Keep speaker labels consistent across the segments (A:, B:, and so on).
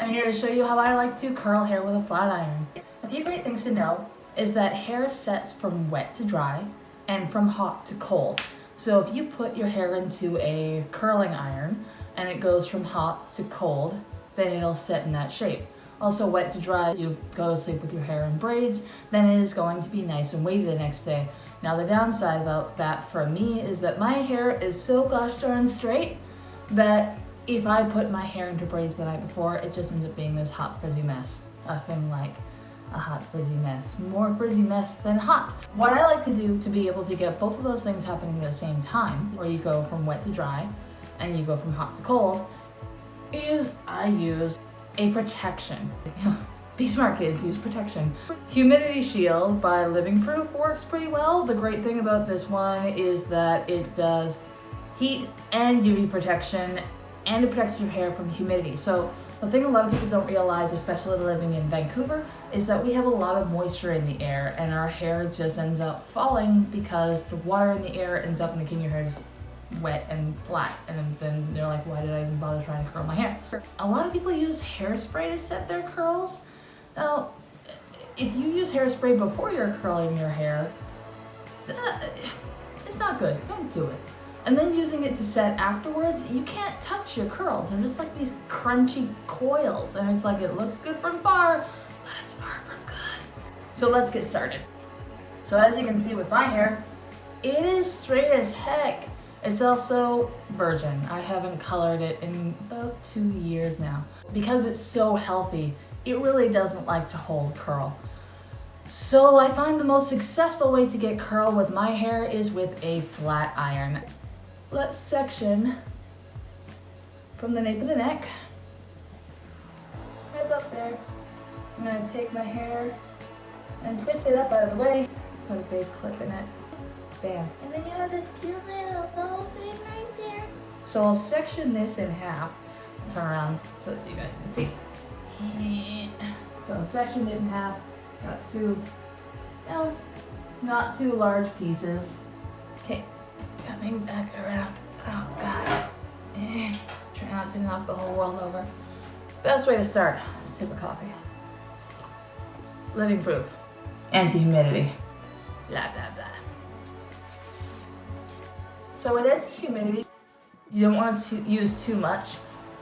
A: I'm here to show you how I like to curl hair with a flat iron. A few great things to know is that hair sets from wet to dry and from hot to cold. So if you put your hair into a curling iron and it goes from hot to cold, then it'll set in that shape. Also wet to dry, you go to sleep with your hair in braids, then it is going to be nice and wavy the next day. Now the downside about that for me is that my hair is so gosh darn straight that if I put my hair into braids the night before, it just ends up being this hot frizzy mess. Nothing like a hot frizzy mess. More frizzy mess than hot. What I like to do to be able to get both of those things happening at the same time, where you go from wet to dry and you go from hot to cold, is I use a protection. Be smart kids, use protection. Humidity Shield by Living Proof works pretty well. The great thing about this one is that it does heat and UV protection, and it protects your hair from humidity. So the thing a lot of people don't realize, especially living in Vancouver, is that we have a lot of moisture in the air and our hair just ends up falling because the water in the air ends up making your hair just wet and flat, and then they're like, why did I even bother trying to curl my hair? A lot of people use hairspray to set their curls. Now, if you use hairspray before you're curling your hair, it's not good, don't do it. And then using it to set afterwards, you can't touch your curls. They're just like these crunchy coils, and it's like, it looks good from far, but it's far from good. So let's get started. So as you can see with my hair, it is straight as heck. It's also virgin. I haven't colored it in about 2 years now. Because it's so healthy, it really doesn't like to hold curl. So I find the most successful way to get curl with my hair is with a flat iron. Let's section from the nape of the neck, right up there. I'm gonna take my hair and twist it up out of the way. Put a big clip in it. Bam. And then you have this cute little bow thing right there. So I'll section this in half. Turn around so that you guys can see. So sectioned it in half. Got two, not too large pieces. Okay, coming back around. Oh God. Try not to knock the whole world over. Best way to start, sip of coffee. Living Proof. Anti-humidity. Blah, blah, blah. So with anti-humidity, you don't want to use too much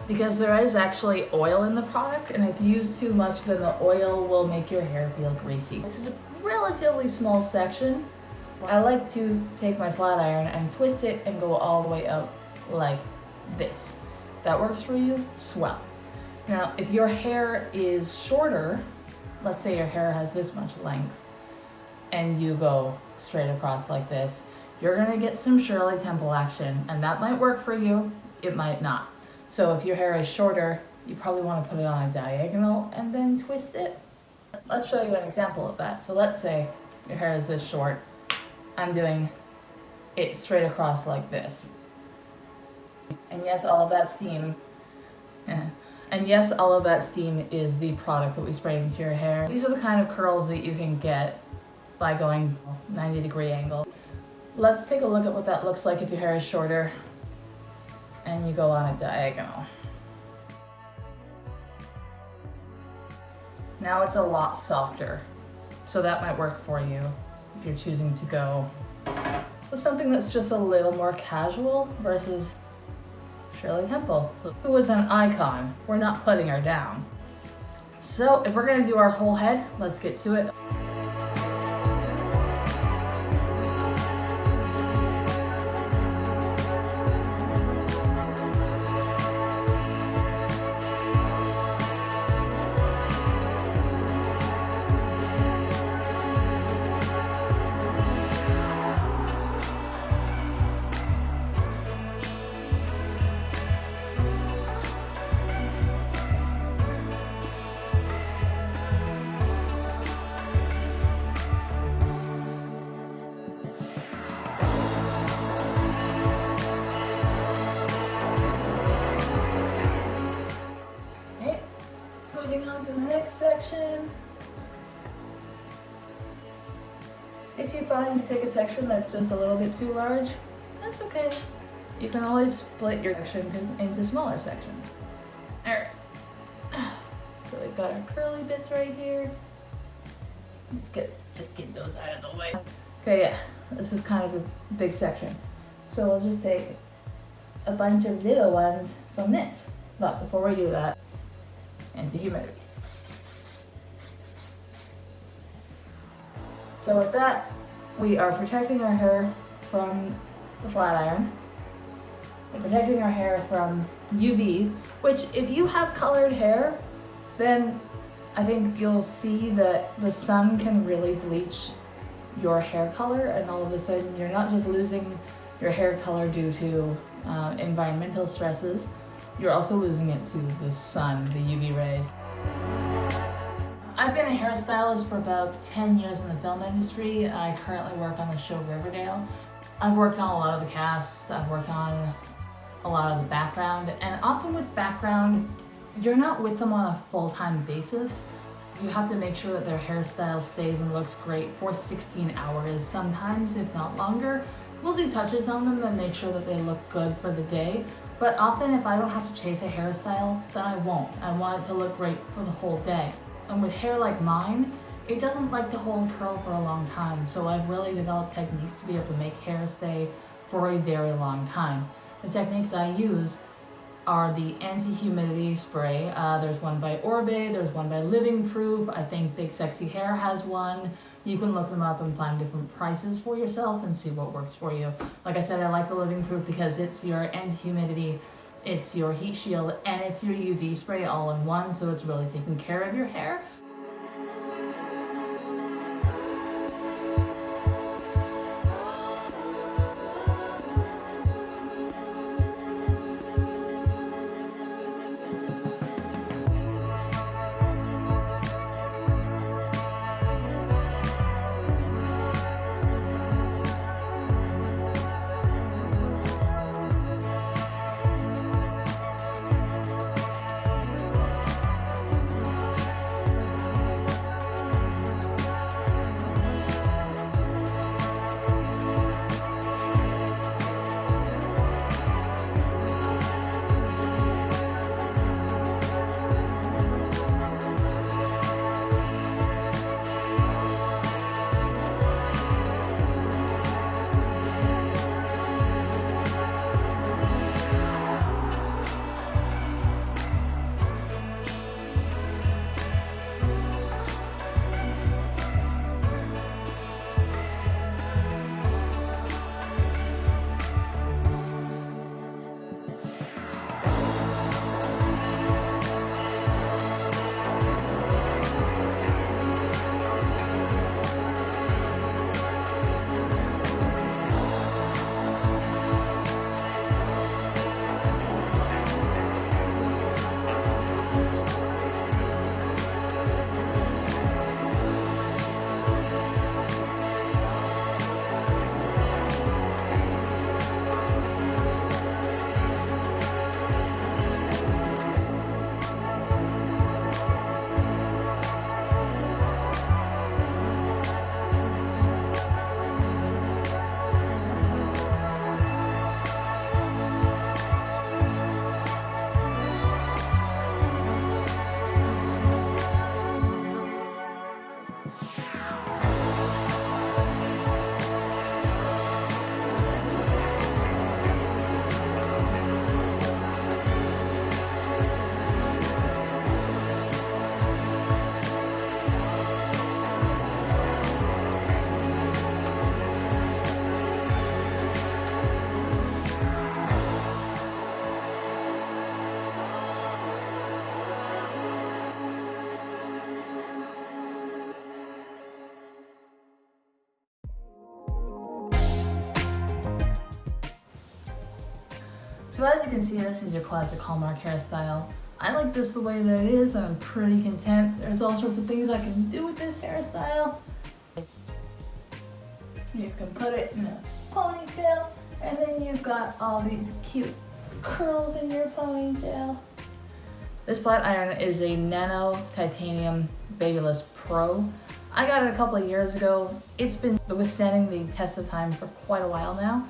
A: because there is actually oil in the product, and if you use too much, then the oil will make your hair feel greasy. This is a relatively small section. I like to take my flat iron and twist it and go all the way up like this. If that works for you, swell. Now, if your hair is shorter, let's say your hair has this much length, and you go straight across like this, you're gonna get some Shirley Temple action, and that might work for you, it might not. So if your hair is shorter, you probably want to put it on a diagonal and then twist it. Let's show you an example of that. So let's say your hair is this short. I'm doing it straight across like this. And yes, all of that steam, is the product that we spray into your hair. These are the kind of curls that you can get by going 90-degree angle. Let's take a look at what that looks like if your hair is shorter and you go on a diagonal. Now it's a lot softer, so that might work for you if you're choosing to go with something that's just a little more casual versus Shirley Temple, who was an icon. We're not putting her down. So if we're gonna do our whole head, let's get to it. Moving on to the next section. If you find you take a section that's just a little bit too large, that's okay. You can always split your section into smaller sections. Alright. got our curly bits right here. Just get those out of the way. Okay, yeah, this is kind of a big section. So we'll just take a bunch of little ones from this. But before we do that, anti-humidity. So with that, we are protecting our hair from the flat iron. We're protecting our hair from UV, which if you have colored hair, then I think you'll see that the sun can really bleach your hair color, and all of a sudden you're not just losing your hair color due to environmental stresses, you're also losing it to the sun, the UV rays. I've been a hairstylist for about 10 years in the film industry. I currently work on the show Riverdale. I've worked on a lot of the casts, I've worked on a lot of the background, and often with background, you're not with them on a full-time basis. You have to make sure that their hairstyle stays and looks great for 16 hours, sometimes, if not longer. We'll do touches on them and make sure that they look good for the day, but often if I don't have to chase a hairstyle, then I won't. I want it to look great for the whole day. And with hair like mine, it doesn't like to hold curl for a long time, so I've really developed techniques to be able to make hair stay for a very long time. The techniques I use are the anti-humidity spray. There's one by Orbe, there's one by Living Proof. I think Big Sexy Hair has one. You can look them up and find different prices for yourself and see what works for you. Like I said, I like the Living Proof because it's your anti-humidity, it's your heat shield, and it's your UV spray all in one, so it's really taking care of your hair. So as you can see, this is your classic Hallmark hairstyle. I like this the way that it is. I'm pretty content. There's all sorts of things I can do with this hairstyle. You can put it in a ponytail, and then you've got all these cute curls in your ponytail. This flat iron is a Nano Titanium Babyless Pro. I got it a couple of years ago. It's been withstanding the test of time for quite a while now.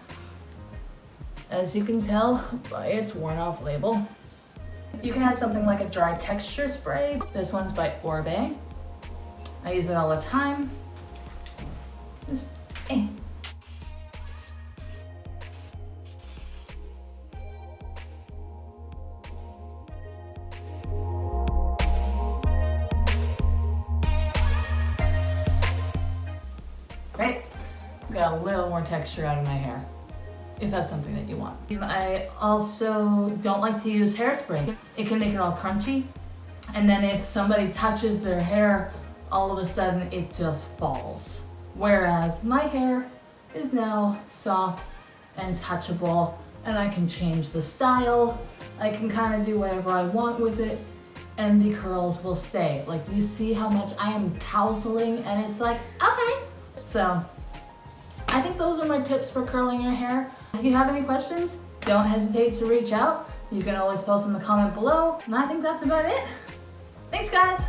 A: As you can tell by its worn off label. You can add something like a dry texture spray. This one's by Orbe. I use it all the time. Eh. Right? Got a little more texture out of my hair, if that's something that you want. I also don't like to use hairspray. It can make it all crunchy, and then if somebody touches their hair, all of a sudden it just falls. Whereas my hair is now soft and touchable, and I can change the style. I can kind of do whatever I want with it, and the curls will stay. Like, do you see how much I am tousling? And it's like, okay. So, I think those are my tips for curling your hair. If you have any questions, don't hesitate to reach out. You can always post in the comment below. And I think that's about it. Thanks, guys.